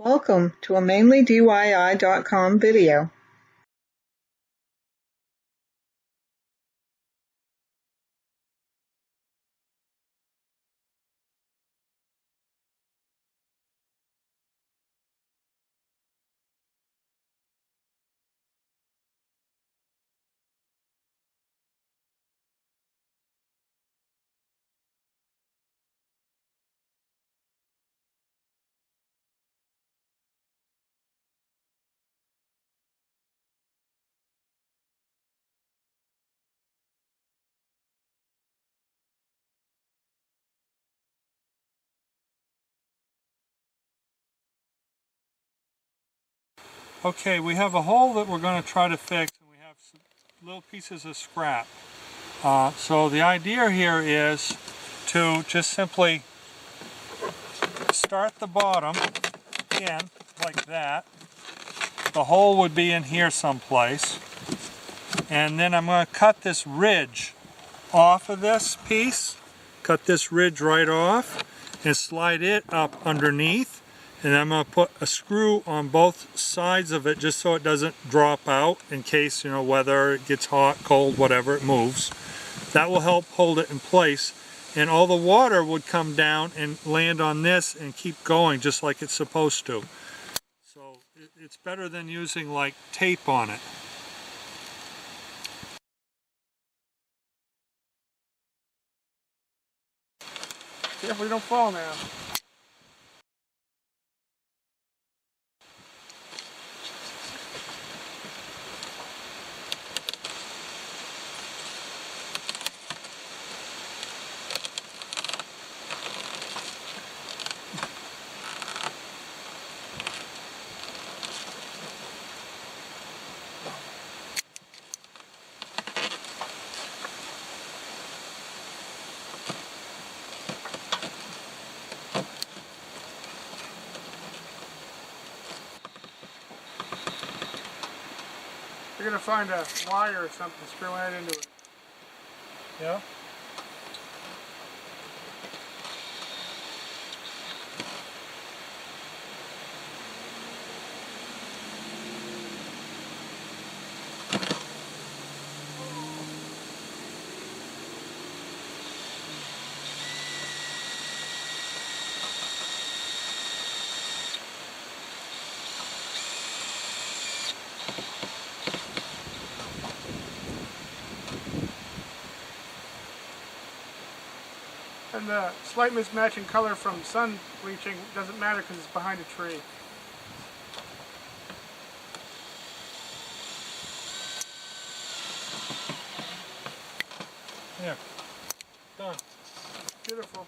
Welcome to a MainelyDIY.com video. Okay, we have a hole that we're going to try to fix, and we have some little pieces of scrap. So the idea here is to just simply start the bottom in like that. The hole would be in here someplace. And then I'm going to cut this ridge off of this piece. Cut this ridge right off and slide it up underneath. And I'm going to put a screw on both sides of it just so it doesn't drop out in case, whether it gets hot, cold, whatever, it moves. That will help hold it in place. And all the water would come down and land on this and keep going just like it's supposed to. So it's better than using like tape on it. Careful you don't fall now. You're going to find a wire or something, screw that into it. Yeah? And the slight mismatch in color from sun bleaching doesn't matter because it's behind a tree. Here. Done. Beautiful.